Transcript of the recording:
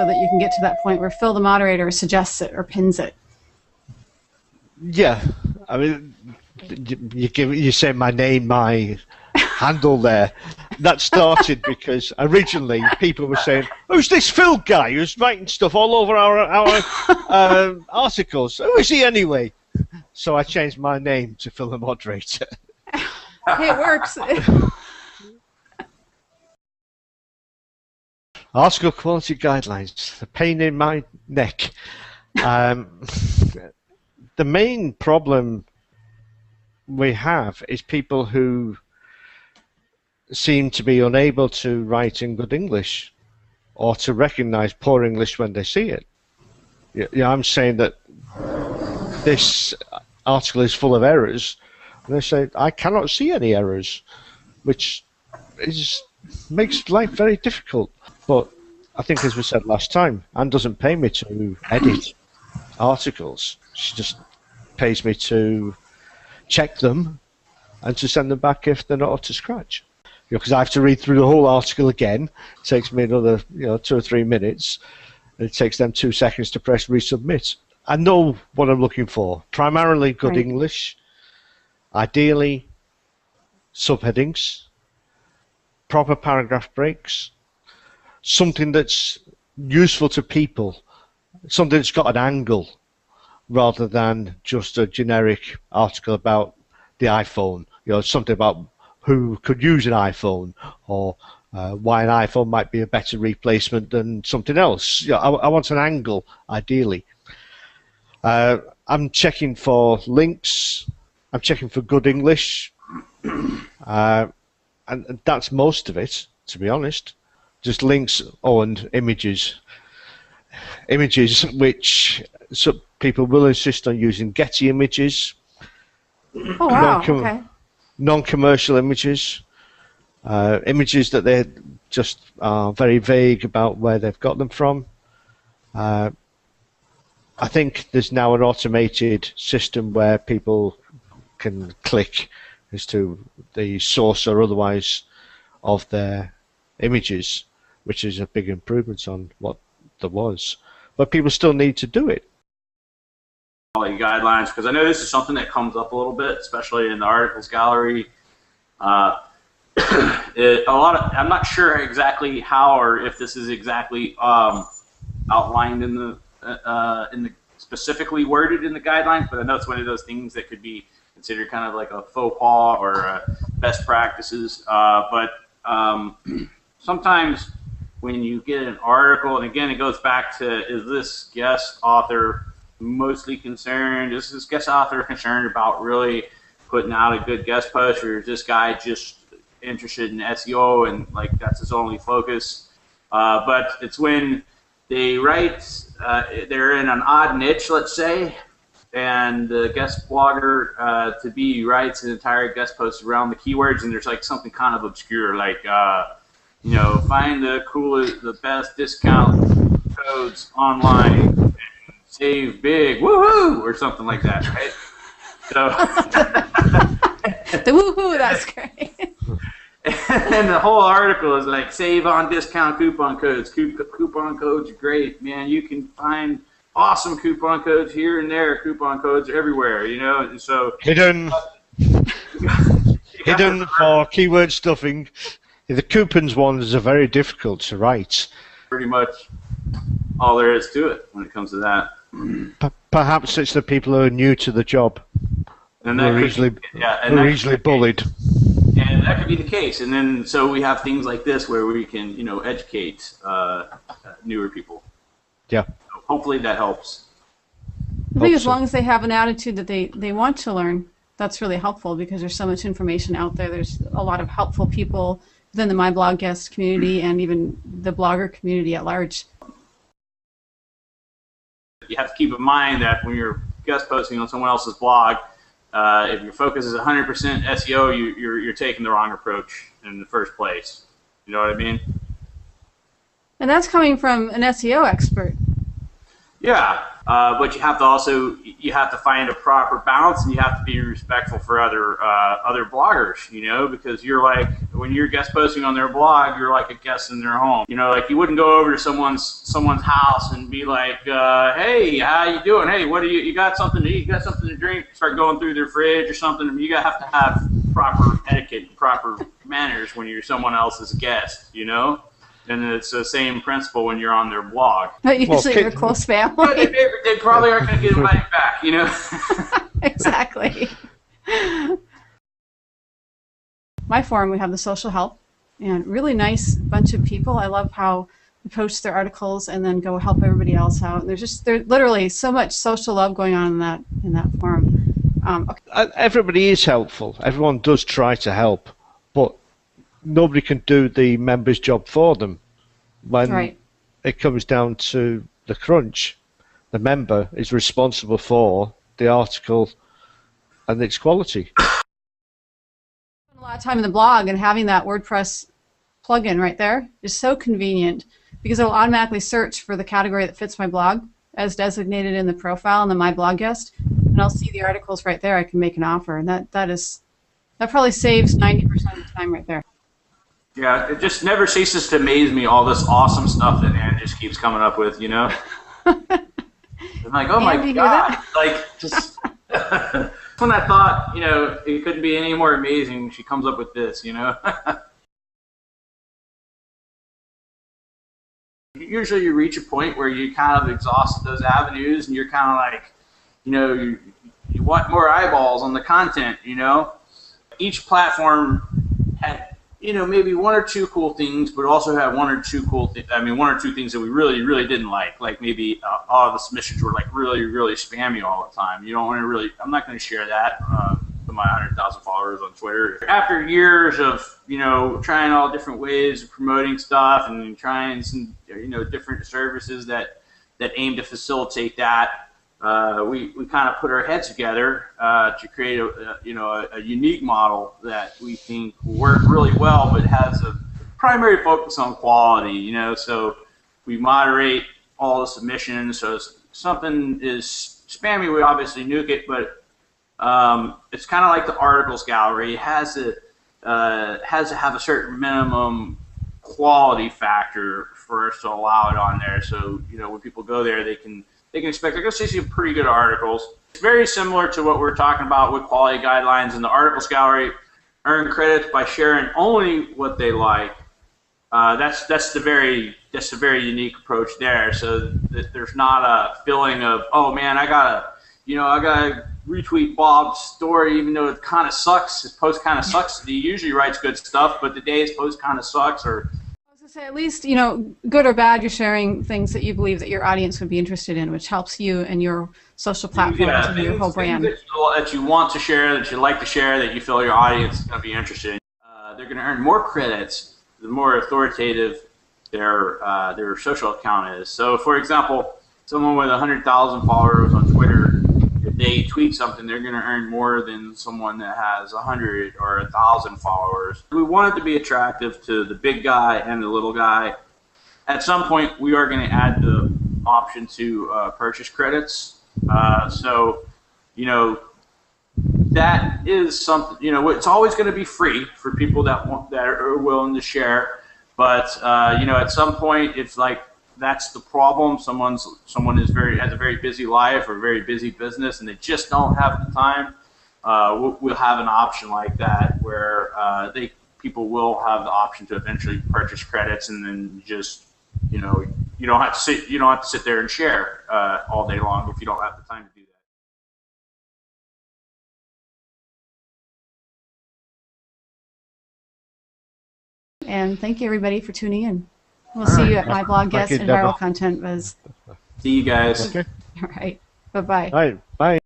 so that you can get to that point where Phil, the moderator, suggests it or pins it? Yeah, I mean, you say my name, my handle there. That started because originally people were saying, "Who's this Phil guy who's writing stuff all over our articles? Who is he anyway?" So I changed my name to Phil the Moderator. Hey, it works. Article quality guidelines, the pain in my neck. The main problem we have is people who seem to be unable to write in good English or to recognize poor English when they see it. Yeah, I'm saying that this article is full of errors, and they say, I cannot see any errors, which makes life very difficult. But I think, as we said last time, Anne doesn't pay me to edit articles. She just pays me to check them and to send them back if they're not up to scratch. Because I have to read through the whole article again. It takes me another 2 or 3 minutes. And it takes them 2 seconds to press resubmit. I know what I'm looking for. Primarily good English, ideally subheadings, proper paragraph breaks, something that's useful to people, something that's got an angle, rather than just a generic article about the iPhone. Something about who could use an iPhone, or why an iPhone might be a better replacement than something else. I want an angle, ideally. I'm checking for links. I'm checking for good English. And that's most of it, to be honest. Just links, and images. Images which some people will insist on using Getty images. Oh, wow. Okay. Non-commercial images. Images that they just are very vague about where they've got them from. I think there's now an automated system where people can click as to the source or otherwise of their images, which is a big improvement on what there was. But people still need to do it. Quality guidelines, because I know this is something that comes up a little bit, especially in the articles gallery. I'm not sure exactly how or if this is exactly outlined in the specifically worded in the guidelines, but I know it's one of those things that could be considered kind of like a faux pas or best practices. But sometimes when you get an article, and again, it goes back to, is this guest author mostly concerned? Is this guest author concerned about really putting out a good guest post, or is this guy just interested in SEO and like that's his only focus? But it's when they write, they're in an odd niche, let's say, and the guest blogger to be writes an entire guest post around the keywords, and there's like something kind of obscure, like find the best discount codes online, save big, woohoo, or something like that, right? So the woohoo, that's great. And the whole article is like, save on discount coupon codes. Coupon codes are great, man. You can find awesome coupon codes here and there. Coupon codes are everywhere, And so hidden for keyword stuffing. The coupons ones are very difficult to write. Pretty much all there is to it when it comes to that. Perhaps it's the people who are new to the job. And that who are easily bullied. And that could be the case. And then so we have things like this where we can, educate newer people. Yeah. So hopefully that helps. I think as long as they have an attitude that they want to learn, that's really helpful, because there's so much information out there. There's a lot of helpful people within the MyBlogGuest community and even the blogger community at large. You have to keep in mind that when you're guest posting on someone else's blog, if your focus is 100% SEO, you're taking the wrong approach in the first place. You know what I mean? And that's coming from an SEO expert. Yeah. But you have to find a proper balance, and you have to be respectful for other bloggers, because you're like, when you're guest posting on their blog, you're like a guest in their home. Like you wouldn't go over to someone's house and be like, hey, how you doing? Hey, what do you got something to eat? You got something to drink? Start going through their fridge or something. You have to have proper etiquette, proper manners when you're someone else's guest, And it's the same principle when you're on their blog. But usually your close family. But they probably aren't going to get invited back, Exactly. My forum, we have the social help, and really nice bunch of people. I love how they post their articles and then go help everybody else out. And there's literally so much social love going on in that forum. Okay. Everybody is helpful. Everyone does try to help, but nobody can do the member's job for them. When it comes down to the crunch, the member is responsible for the article and its quality. A lot of time in the blog, and having that WordPress plugin right there is so convenient because it'll automatically search for the category that fits my blog as designated in the profile in the MyBlogGuest, and I'll see the articles right there. I can make an offer, and that probably saves 90% of the time right there. Yeah, it just never ceases to amaze me, all this awesome stuff that Ann just keeps coming up with, I'm like, oh my God, like just when I thought, it couldn't be any more amazing, she comes up with this, Usually you reach a point where you kind of exhausted those avenues and you're kind of like, you want more eyeballs on the content, Each platform had, maybe one or two cool things, but also had one or two things that we really, really didn't like. Like maybe all the submissions were like really, really spammy all the time. You don't want to really, I'm not going to share that to my 100,000 followers on Twitter. After years of, trying all different ways of promoting stuff and trying some, different services that aim to facilitate that, we kind of put our heads together to create a unique model that we think will work really well, but has a primary focus on quality. So we moderate all the submissions. So if something is spammy, we obviously nuke it, but it's kind of like the articles gallery. It has to have a certain minimum quality factor for us to allow it on there. So when people go there, they can expect they're going to see some pretty good articles. It's very similar to what we're talking about with quality guidelines. In the articles gallery, earn credits by sharing only what they like. That's the very unique approach there. So that there's not a feeling of, oh man, I gotta retweet Bob's story even though it kind of sucks. His post kind of sucks. He usually writes good stuff, but the day his post kind of sucks. Or say at least, good or bad, you're sharing things that you believe that your audience would be interested in, which helps you and your social platforms and your whole brand. That you want to share, that you like to share, that you feel your audience is going to be interested in. They're going to earn more credits the more authoritative their social account is. So, for example, someone with 100,000 followers on Twitter, if they tweet something, they're going to earn more than someone that has 100 or 1,000 followers. We want it to be attractive to the big guy and the little guy. At some point, we are going to add the option to purchase credits. So, that is something. It's always going to be free for people that are willing to share. But at some point, it's like, that's the problem. Someone has a very busy life or a very busy business, and they just don't have the time. We'll have an option like that where people will have the option to eventually purchase credits, and then just you don't have to sit there and share all day long if you don't have the time to do that. And thank you everybody for tuning in. We'll see you at MyBlogGuest and Viral Content Buzz. See you guys. Okay. All right. Bye-bye. All right. Bye.